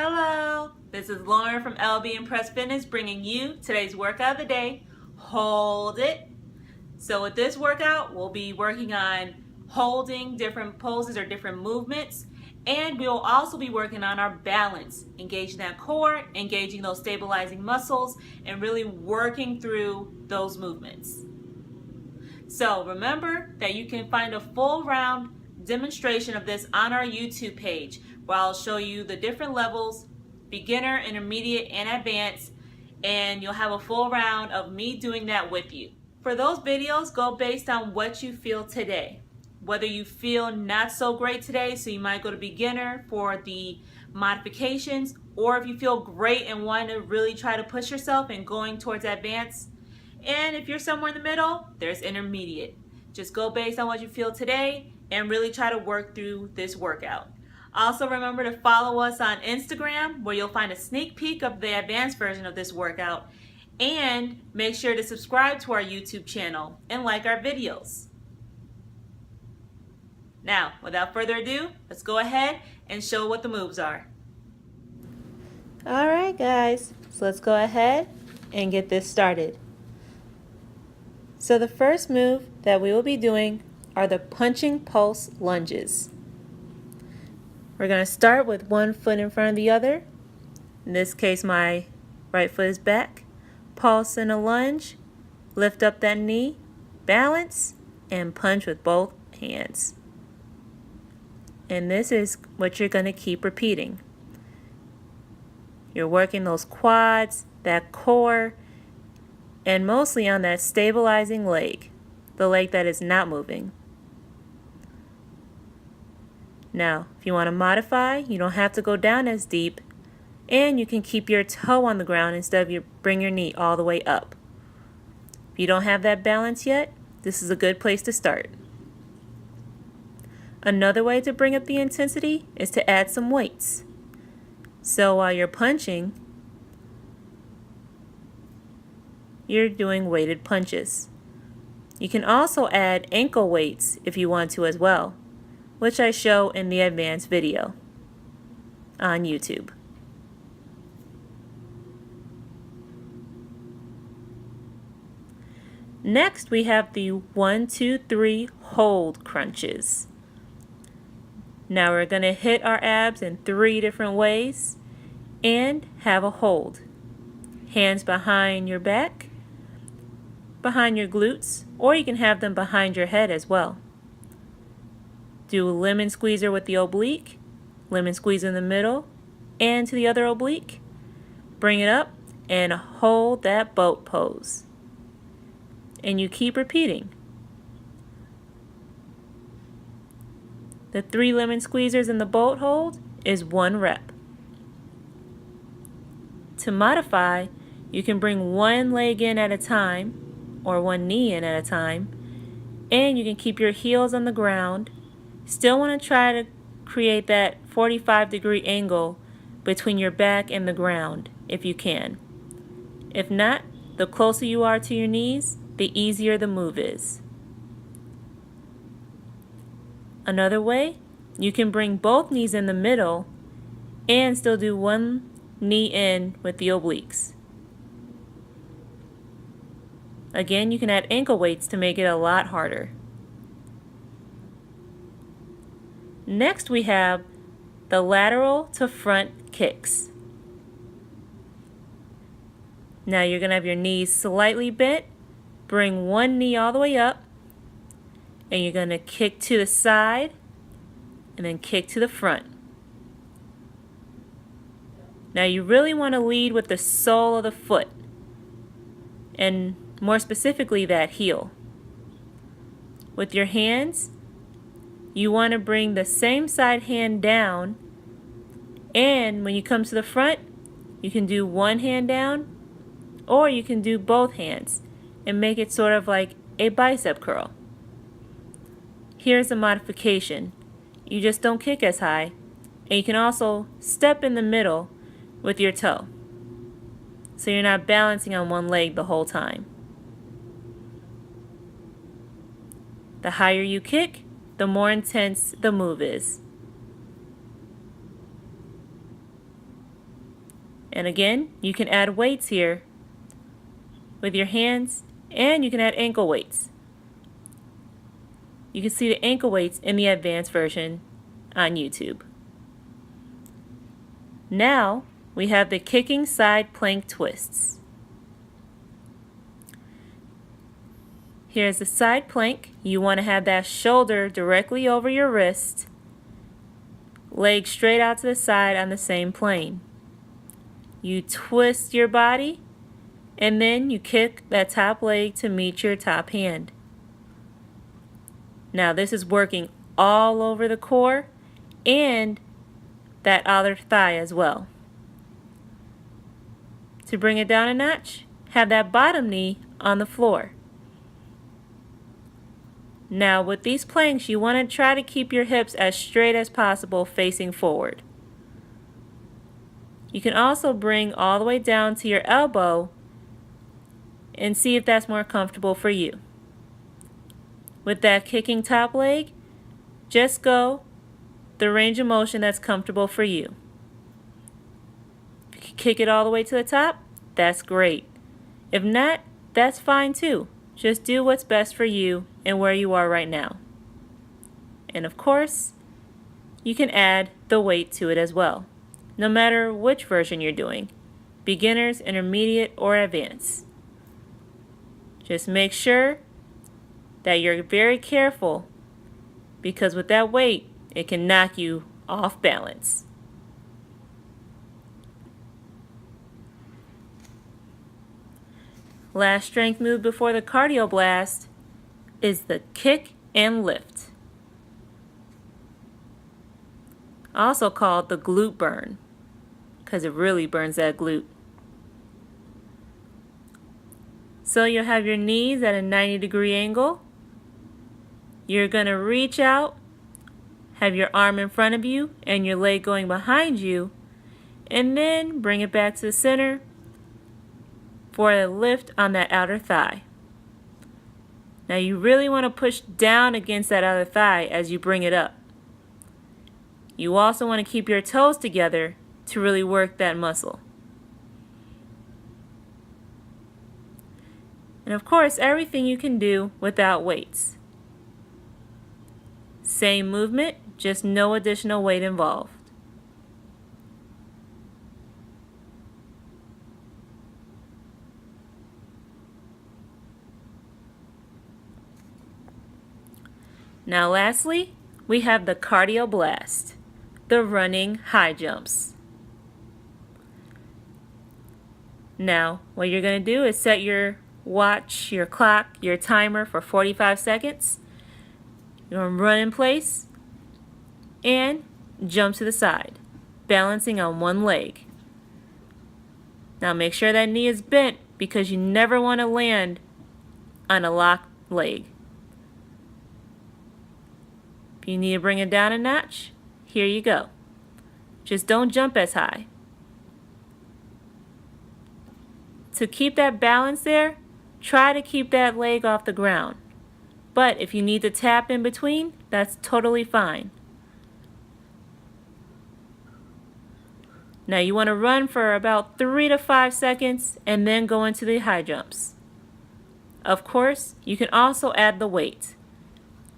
Hello, this is Lauren from LB Impress Fitness bringing you today's workout of the day. Hold it. So with this workout, we'll be working on holding different poses or different movements, and we'll also be working on our balance, engaging that core, engaging those stabilizing muscles, and really working through those movements. So remember that you can find a full round demonstration of this on our YouTube page, where I'll show you the different levels, beginner, intermediate, and advanced, and you'll have a full round of me doing that with you. For those videos, go based on what you feel today. Whether you feel not so great today, so you might go to beginner for the modifications, or if you feel great and want to really try to push yourself and going towards advanced. And if you're somewhere in the middle, there's intermediate. Just go based on what you feel today and really try to work through this workout. Also remember to follow us on Instagram, where you'll find a sneak peek of the advanced version of this workout. And make sure to subscribe to our YouTube channel and like our videos. Now, without further ado, let's go ahead and show what the moves are. Alright guys, so let's go ahead and get this started. So the first move that we will be doing are the punching pulse lunges. We're going to start with one foot in front of the other. In this case, my right foot is back. Pulse in a lunge, lift up that knee, balance, and punch with both hands. And this is what you're going to keep repeating. You're working those quads, that core, and mostly on that stabilizing leg, the leg that is not moving. Now, if you want to modify, you don't have to go down as deep, and you can keep your toe on the ground instead of bring your knee all the way up. If you don't have that balance yet, this is a good place to start. Another way to bring up the intensity is to add some weights. So while you're punching, you're doing weighted punches. You can also add ankle weights if you want to as well, which I show in the advanced video on YouTube. Next, we have the 1, 2, 3 hold crunches. Now we're going to hit our abs in 3 different ways and have a hold. Hands behind your back, behind your glutes, or you can have them behind your head as well. Do a lemon squeezer with the oblique, lemon squeeze in the middle, and to the other oblique. Bring it up and hold that boat pose. And you keep repeating. The 3 lemon squeezers in the boat hold is 1 rep. To modify, you can bring one leg in at a time, or one knee in at a time, and you can keep your heels on the ground. Still want to try to create that 45-degree angle between your back and the ground if you can. If not, the closer you are to your knees, the easier the move is. Another way, you can bring both knees in the middle and still do one knee in with the obliques. Again, you can add ankle weights to make it a lot harder. Next, we have the lateral to front kicks. Now you're going to have your knees slightly bent. Bring one knee all the way up, and you're going to kick to the side and then kick to the front. Now you really want to lead with the sole of the foot, and more specifically that heel. With your hands, you want to bring the same side hand down, and when you come to the front, you can do one hand down, or you can do both hands and make it sort of like a bicep curl. Here's a modification. You just don't kick as high, and you can also step in the middle with your toe, so you're not balancing on one leg the whole time. The higher you kick, the more intense the move is. And again, you can add weights here with your hands, and you can add ankle weights. You can see the ankle weights in the advanced version on YouTube. Now we have the kicking side plank twists. Here's the side plank. You want to have that shoulder directly over your wrist, leg straight out to the side on the same plane. You twist your body, and then you kick that top leg to meet your top hand. Now this is working all over the core and that other thigh as well. To bring it down a notch, have that bottom knee on the floor. Now with these planks, you want to try to keep your hips as straight as possible facing forward. You can also bring all the way down to your elbow and see if that's more comfortable for you. With that kicking top leg, just go the range of motion that's comfortable for you. If you kick it all the way to the top, that's great. If not, that's fine too. Just do what's best for you and where you are right now. And of course, you can add the weight to it as well, no matter which version you're doing, beginners, intermediate, or advanced. Just make sure that you're very careful, because with that weight, it can knock you off balance. Last strength move before the cardio blast is the kick and lift, also called the glute burn, because it really burns that glute. So you'll have your knees at a 90-degree angle. You're going to reach out, have your arm in front of you and your leg going behind you, and then bring it back to the center for a lift on that outer thigh. Now you really want to push down against that outer thigh as you bring it up. You also want to keep your toes together to really work that muscle. And of course, everything you can do without weights. Same movement, just no additional weight involved. Now lastly, we have the cardio blast, the running high jumps. Now, what you're going to do is set your watch, your clock, your timer for 45 seconds. You're going to run in place and jump to the side, balancing on one leg. Now make sure that knee is bent, because you never want to land on a locked leg. If you need to bring it down a notch, here you go. Just don't jump as high. To keep that balance there, try to keep that leg off the ground. But if you need to tap in between, that's totally fine. Now you want to run for about 3 to 5 seconds and then go into the high jumps. Of course, you can also add the weight.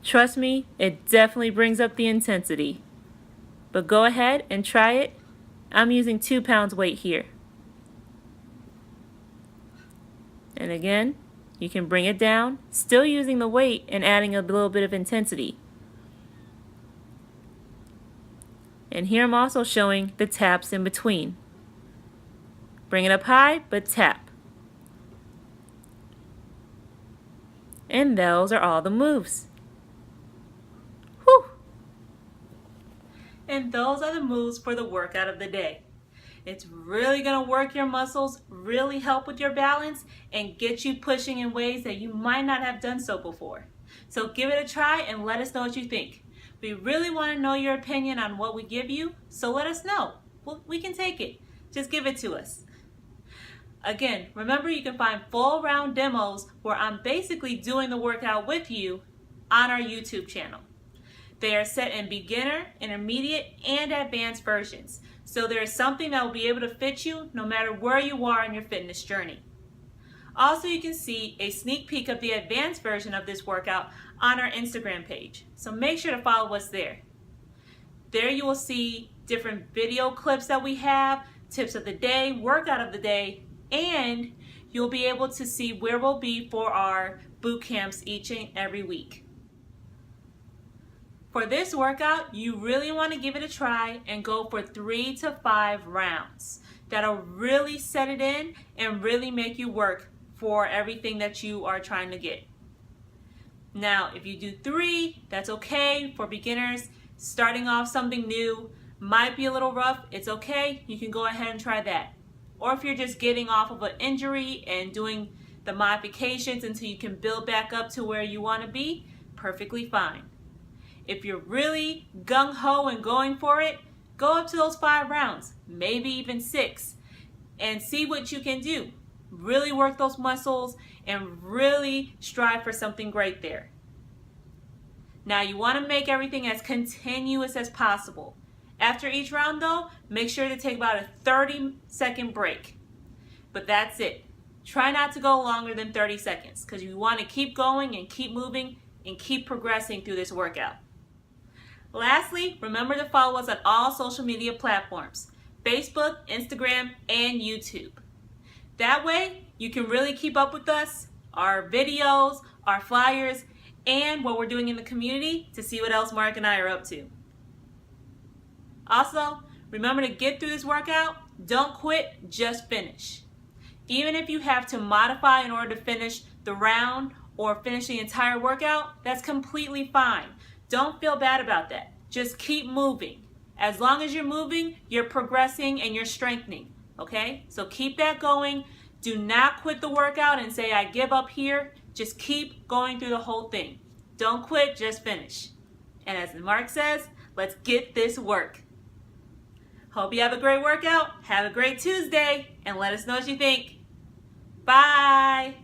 Trust me, it definitely brings up the intensity. But go ahead and try it. I'm using 2 pounds weight here. And again, you can bring it down, still using the weight and adding a little bit of intensity. And here I'm also showing the taps in between. Bring it up high, but tap. And those are all the moves. Whew! And those are the moves for the workout of the day. It's really going to work your muscles, really help with your balance, and get you pushing in ways that you might not have done so before. So give it a try and let us know what you think. We really want to know your opinion on what we give you, so let us know. We can take it. Just give it to us. Again, remember you can find full round demos where I'm basically doing the workout with you on our YouTube channel. They are set in beginner, intermediate, and advanced versions. So there is something that will be able to fit you no matter where you are in your fitness journey. Also, you can see a sneak peek of the advanced version of this workout on our Instagram page. So make sure to follow us there. There you will see different video clips that we have, tips of the day, workout of the day, and you'll be able to see where we'll be for our boot camps each and every week. For this workout, you really want to give it a try and go for 3 to 5 rounds. That'll really set it in and really make you work for everything that you are trying to get. Now, if you do 3, that's okay for beginners. Starting off something new might be a little rough. It's okay. You can go ahead and try that. Or if you're just getting off of an injury and doing the modifications until you can build back up to where you want to be, perfectly fine. If you're really gung-ho and going for it, go up to those 5 rounds, maybe even 6, and see what you can do. Really work those muscles and really strive for something great there. Now you want to make everything as continuous as possible. After each round though, make sure to take about a 30-second break. But that's it. Try not to go longer than 30 seconds because you want to keep going and keep moving and keep progressing through this workout. Lastly, remember to follow us on all social media platforms, Facebook, Instagram, and YouTube. That way, you can really keep up with us, our videos, our flyers, and what we're doing in the community to see what else Mark and I are up to. Also, remember to get through this workout. Don't quit, just finish. Even if you have to modify in order to finish the round or finish the entire workout, that's completely fine. Don't feel bad about that. Just keep moving. As long as you're moving, you're progressing and you're strengthening. Okay? So keep that going. Do not quit the workout and say, I give up here. Just keep going through the whole thing. Don't quit, just finish. And as Mark says, let's get this work. Hope you have a great workout. Have a great Tuesday. And let us know what you think. Bye.